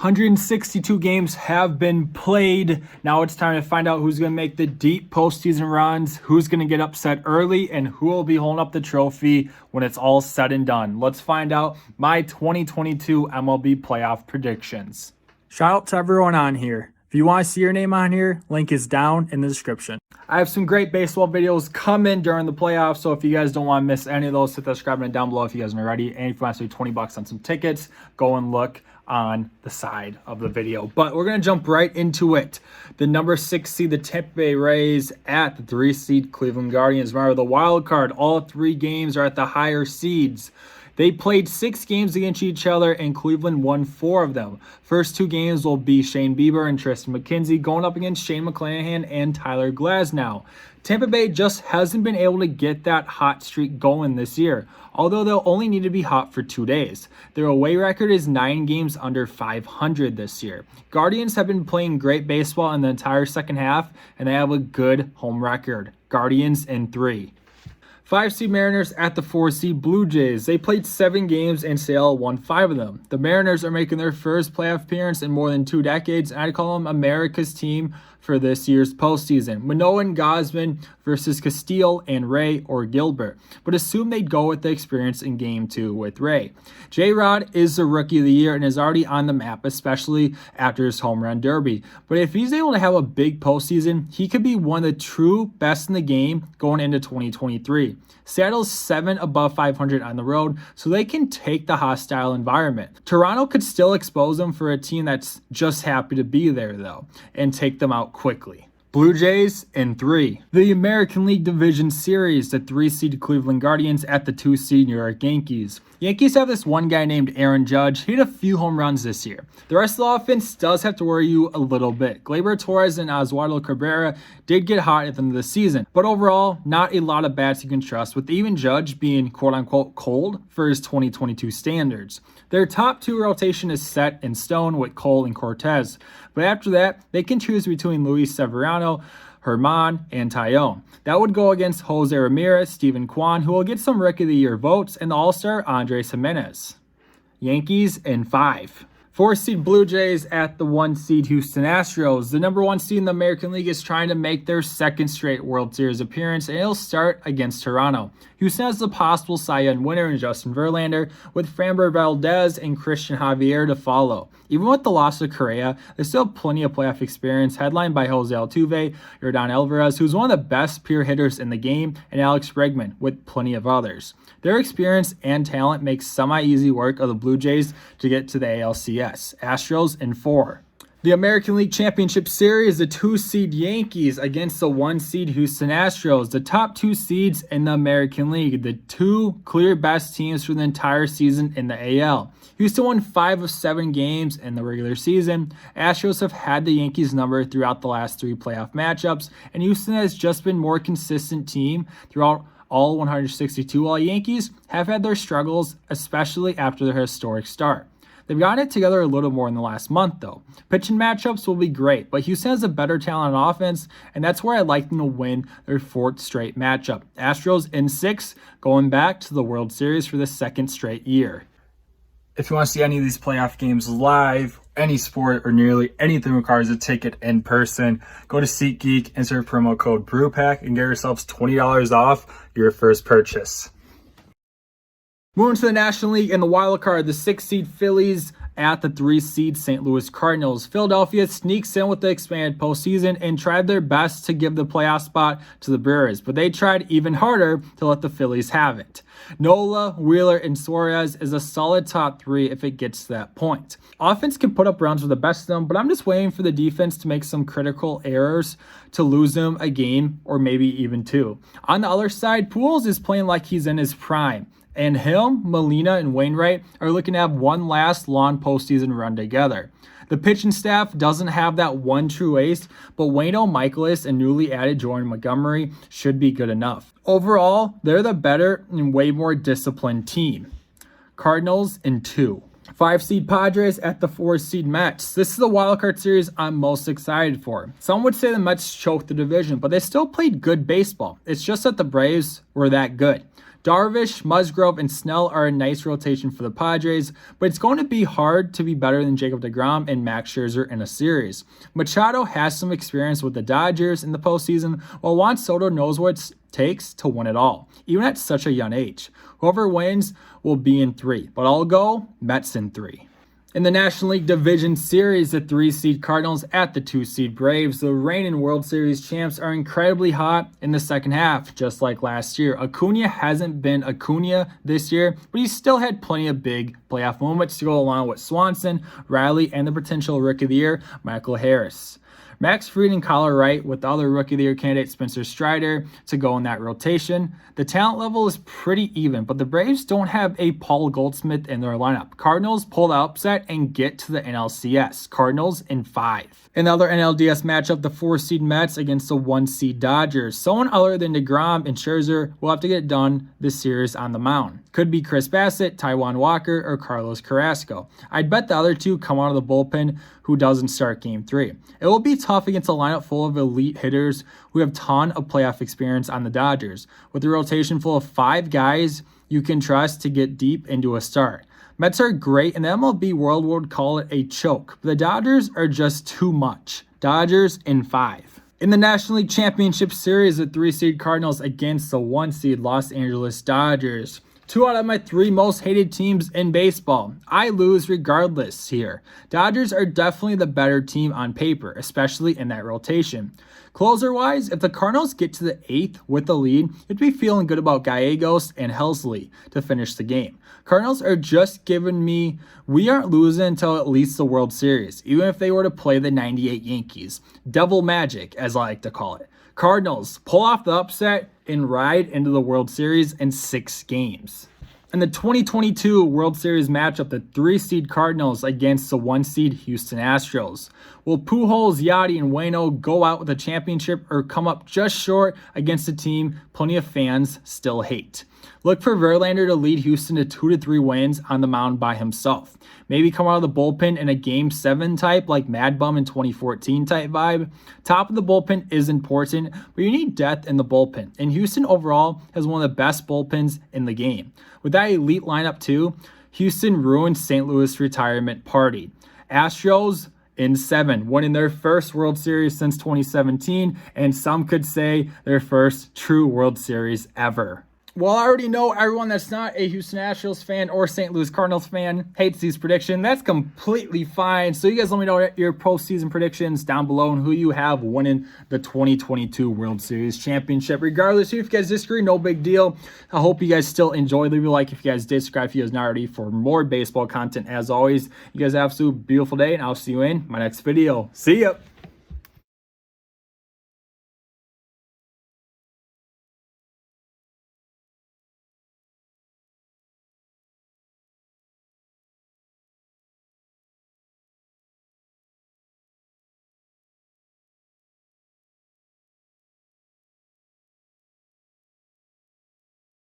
162 games have been played. Now it's time to find out who's going to make the deep postseason runs, who's going to get upset early, and who will be holding up the trophy when it's all said and done. Let's find out my 2022 MLB Playoff Predictions. Shout out to everyone on here. If you want to see your name on here, link is down in the description. I have some great baseball videos coming during the playoffs, so if you guys don't want to miss any of those, hit that subscribe button down below if you guys aren't already. And if you want to save $20 on some tickets, go and look on the side of the video. But we're going to jump right into it. The number 6 seed, the Tampa Bay Rays, at the 3 seed Cleveland Guardians. Remember, the wild card, all 3 games are at the higher seeds. They played 6 games against each other, and Cleveland won 4 of them. First 2 games will be Shane Bieber and Tristan McKenzie going up against Shane McClanahan and Tyler Glasnow. Tampa Bay just hasn't been able to get that hot streak going this year, although they'll only need to be hot for 2 days. Their away record is 9 games under 500 this year. Guardians have been playing great baseball in the entire second half, and they have a good home record. Guardians in 3. 5 seed Mariners at the 4 seed Blue Jays. They played 7 games and Seattle won 5 of them. The Mariners are making their first playoff appearance in more than 2 decades, and I'd call them America's team for this year's postseason. Manoah and Gausman versus Castillo and Ray or Gilbert, but assume they'd go with the experience in Game 2 with Ray. J-Rod is the Rookie of the Year and is already on the map, especially after his home run derby. But if he's able to have a big postseason, he could be one of the true best in the game going into 2023. Seattle's 7 above 500 on the road, so they can take the hostile environment. Toronto could still expose them for a team that's just happy to be there, though, and take them out quickly. Blue Jays in 3. The American League Division Series, the 3 seed Cleveland Guardians at the 2 seed New York Yankees. Yankees have this one guy named Aaron Judge. He had a few home runs this year. The rest of the offense does have to worry you a little bit. Gleyber Torres and Oswaldo Cabrera did get hot at the end of the season, but overall, not a lot of bats you can trust, with even Judge being quote-unquote cold for his 2022 standards. Their top 2 rotation is set in stone with Cole and Cortez, but after that, they can choose between Luis Severino, Herman, and Tyone. That would go against Jose Ramirez, Steven Kwan, who will get some Rookie of the Year votes, and the All-Star Andres Jimenez. Yankees in 5. 4 seed Blue Jays at the 1 seed Houston Astros. The number 1 seed in the American League is trying to make their 2nd straight World Series appearance, and it'll start against Toronto. Houston has the possible Cy Young winner in Justin Verlander, with Framber Valdez and Christian Javier to follow. Even with the loss of Correa, there's still plenty of playoff experience, headlined by Jose Altuve, Yordan Alvarez, who's one of the best pure hitters in the game, and Alex Bregman, with plenty of others. Their experience and talent makes semi-easy work of the Blue Jays to get to the ALCS. Astros in 4. The American League Championship Series, the 2 seed Yankees against the 1 seed Houston Astros. The top 2 seeds in the American League, the 2 clear best teams for the entire season in the AL. Houston won 5 of 7 games in the regular season. Astros have had the Yankees number throughout the last 3 playoff matchups, and Houston has just been more consistent team throughout all 162, while Yankees have had their struggles, especially after their historic start. They've gotten it together a little more in the last month, though. Pitching matchups will be great, but Houston has a better talent on offense, and that's where I'd like them to win their 4th straight matchup. Astros in 6, going back to the World Series for the 2nd straight year. If you want to see any of these playoff games live, any sport, or nearly anything requires a ticket in person, go to SeatGeek, insert promo code BREWPACK, and get yourselves $20 off your first purchase. Moving to the National League in the wild card, the 6 seed Phillies at the 3 seed St. Louis Cardinals. Philadelphia sneaks in with the expanded postseason and tried their best to give the playoff spot to the Brewers, but they tried even harder to let the Phillies have it. Nola, Wheeler, and Suarez is a solid top 3 if it gets to that point. Offense can put up runs with the best of them, but I'm just waiting for the defense to make some critical errors to lose them a game or maybe even 2. On the other side, Pujols is playing like he's in his prime. And him, Molina, and Wainwright are looking to have one last long postseason run together. The pitching staff doesn't have that one true ace, but Waino Michaelis and newly added Jordan Montgomery should be good enough. Overall, they're the better and way more disciplined team. Cardinals in 2. 5 seed Padres at the 4 seed Mets. This is the wildcard series I'm most excited for. Some would say the Mets choked the division, but they still played good baseball. It's just that the Braves were that good. Darvish, Musgrove, and Snell are a nice rotation for the Padres, but it's going to be hard to be better than Jacob deGrom and Max Scherzer in a series. Machado has some experience with the Dodgers in the postseason, while Juan Soto knows what it takes to win it all, even at such a young age. Whoever wins will be in 3, but I'll go Mets in 3. In the National League Division Series, the 3-seed Cardinals at the 2-seed Braves. The reigning World Series champs are incredibly hot in the second half, just like last year. Acuna hasn't been Acuna this year, but he's still had plenty of big playoff moments to go along with Swanson, Riley, and the potential Rookie of the Year, Michael Harris. Max Fried and Kyler Wright with the other Rookie of the Year candidate Spencer Strider to go in that rotation. The talent level is pretty even, but the Braves don't have a Paul Goldschmidt in their lineup. Cardinals pull the upset and get to the NLCS. Cardinals in 5. In the other NLDS matchup, the 4-seed Mets against the 1-seed Dodgers. Someone other than deGrom and Scherzer will have to get it done this series on the mound. Could be Chris Bassett, Taijuan Walker, or Carlos Carrasco. I'd bet the other two come out of the bullpen who doesn't start Game 3. It will be tough against a lineup full of elite hitters who have a ton of playoff experience on the Dodgers, with a rotation full of 5 guys you can trust to get deep into a start. Mets are great, and the MLB world would call it a choke, but the Dodgers are just too much. Dodgers in 5. In the National League Championship Series, the 3-seed Cardinals against the 1-seed Los Angeles Dodgers. 2 out of my 3 most hated teams in baseball. I lose regardless here. Dodgers are definitely the better team on paper, especially in that rotation. Closer-wise, if the Cardinals get to the 8th with the lead, you'd be feeling good about Gallegos and Helsley to finish the game. Cardinals are just giving me, we aren't losing until at least the World Series, even if they were to play the 98 Yankees. Devil magic, as I like to call it. Cardinals pull off the upset and ride into the World Series in 6 games. In the 2022 World Series matchup, the 3-seed Cardinals against the 1-seed Houston Astros. Will Pujols, Yachty, and Waino go out with a championship or come up just short against a team plenty of fans still hate? Look for Verlander to lead Houston to 2 to 3 wins on the mound by himself. Maybe come out of the bullpen in a Game 7 type like Mad Bum in 2014 type vibe. Top of the bullpen is important, but you need depth in the bullpen. And Houston overall has one of the best bullpens in the game. With that elite lineup too, Houston ruined St. Louis' retirement party. Astros in 7, winning their first World Series since 2017, and some could say their first true World Series ever. Well, I already know everyone that's not a Houston Astros fan or St. Louis Cardinals fan hates these predictions. That's completely fine. So you guys let me know your postseason predictions down below and who you have winning the 2022 World Series Championship. Regardless, if you guys disagree, no big deal. I hope you guys still enjoy. Leave a like if you guys did. Subscribe if you guys not already for more baseball content. As always, you guys have an absolute beautiful day, and I'll see you in my next video. See ya.